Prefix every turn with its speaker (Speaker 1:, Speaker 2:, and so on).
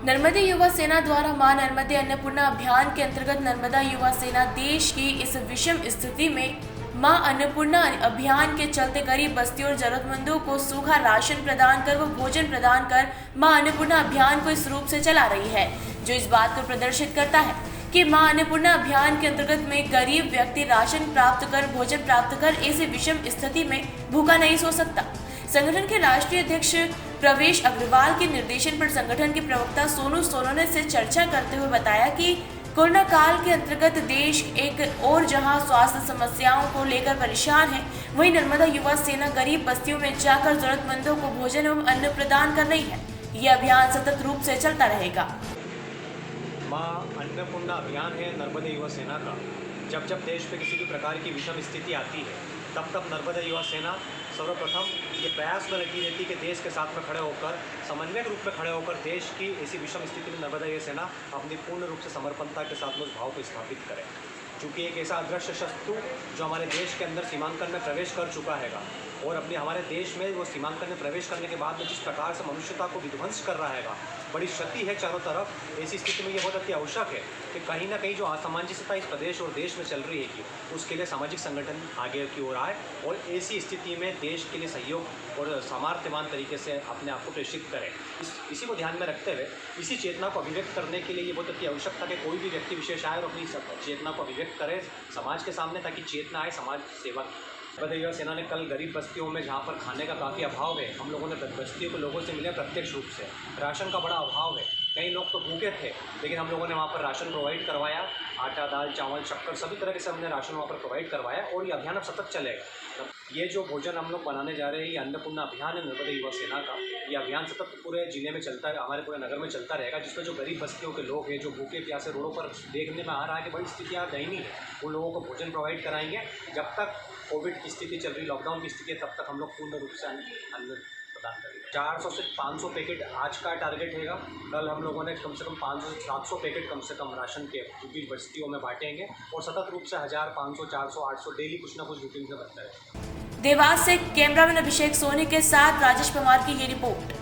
Speaker 1: नर्मदे युवा सेना द्वारा मां नर्मदे अन्नपूर्णा अभियान के अंतर्गत नर्मदा युवा सेना देश की इस विषम स्थिति में मां अन्नपूर्णा अभियान के चलते गरीब बस्तियों और जरूरतमंदों को सूखा राशन प्रदान कर व भोजन प्रदान कर मां अन्नपूर्णा अभियान को इस रूप से चला रही है, जो इस बात को प्रदर्शित करता है कि मां अन्नपूर्णा अभियान के अंतर्गत में गरीब व्यक्ति राशन प्राप्त कर भोजन प्राप्त कर ऐसी विषम स्थिति में भूखा नहीं सो सकता। संगठन के राष्ट्रीय अध्यक्ष प्रवेश अग्रवाल के निर्देशन पर संगठन के प्रवक्ता सोनू सोनोने से चर्चा करते हुए बताया कि कोरोना काल के अंतर्गत देश एक और जहां स्वास्थ्य समस्याओं को लेकर परेशान है, वहीं नर्मदा युवा सेना गरीब बस्तियों में जाकर जरूरतमंदों को भोजन एवं अन्न प्रदान कर रही है। यह अभियान सतत रूप से चलता रहेगा।
Speaker 2: मां अन्नपूर्णा अभियान है नर्मदा युवा सेना का। जब जब देश में किसी भी प्रकार की विषम स्थिति आती है, तब तब नर्मदा युवा सेना सर्वप्रथम ये प्रयास में लगी रहती है कि देश के साथ में खड़े होकर समन्वयक रूप में खड़े होकर देश की ऐसी विषम स्थिति में नर्मदा युवा सेना अपनी पूर्ण रूप से समर्पणता के साथ में उस भाव को स्थापित करे। चूँकि एक ऐसा अदृश्य शत्रु जो हमारे देश के अंदर सीमांकन में प्रवेश कर चुका हैगा और अपने हमारे देश में वो सीमांकन में प्रवेश करने के बाद में जिस प्रकार से मनुष्यता को विध्वंस कर रहा हैगा, बड़ी क्षति है चारों तरफ। ऐसी स्थिति में ये बहुत अति आवश्यक है कि कहीं ना कहीं जो असमंजसता इस प्रदेश और देश में चल रही है उसके लिए सामाजिक संगठन आगे की ओर आए और ऐसी स्थिति में देश के लिए सहयोग और सामर्थ्यवान तरीके से अपने आप को प्रेषित करें। इसी को ध्यान में रखते हुए इसी चेतना को अभिव्यक्त करने के लिए ये बहुत अति आवश्यक था कि कोई भी व्यक्ति विशेष आए और अपनी चेतना को अभिव्यक्त करे समाज के सामने, ताकि चेतना आए समाज सेवा की। नर्मदा युवा सेना ने कल गरीब बस्तियों में जहाँ पर खाने का काफ़ी अभाव है, हम लोगों ने बस्तियों के लोगों से मिले प्रत्यक्ष रूप से। राशन का बड़ा अभाव है, कई लोग तो भूखे थे, लेकिन हम लोगों ने वहाँ पर राशन प्रोवाइड करवाया। आटा, दाल, चावल, शक्कर सभी तरह से हमने राशन वहाँ पर प्रोवाइड करवाया और ये अभियान अब सतत चलेगा। ये जो भोजन हम लोग बनाने जा रहे हैं, ये अन्नपूर्णा अभियान है नर्मदा युवा सेना का। ये अभियान सतत पूरे जिले में चलता है, हमारे पूरे नगर में चलता रहेगा, जिसमें जो गरीब बस्तियों के लोग हैं, जो भूखे प्यासे रोडों पर देखने में आ रहा है कि बड़ी स्थितियाँ दयनीय है, उन लोगों को भोजन प्रोवाइड कराएंगे। जब तक कोविड की स्थिति चल रही, लॉकडाउन की स्थिति है, तब तक हम लोग पूर्ण रूप से अन्न प्रदान करेंगे। 400 से 500 पैकेट आज का टारगेट रहेगा। कल हम लोगों ने कम से कम 500 से 700 पैकेट कम से कम राशन के रूटीन बस्तियों में बांटेंगे और सतत रूप से 1000, 500, 400, 800 डेली कुछ ना कुछ रूटीन से बनता है।
Speaker 1: देवास से कैमरामैन अभिषेक सोनी के साथ राजेश कुमार की ये रिपोर्ट।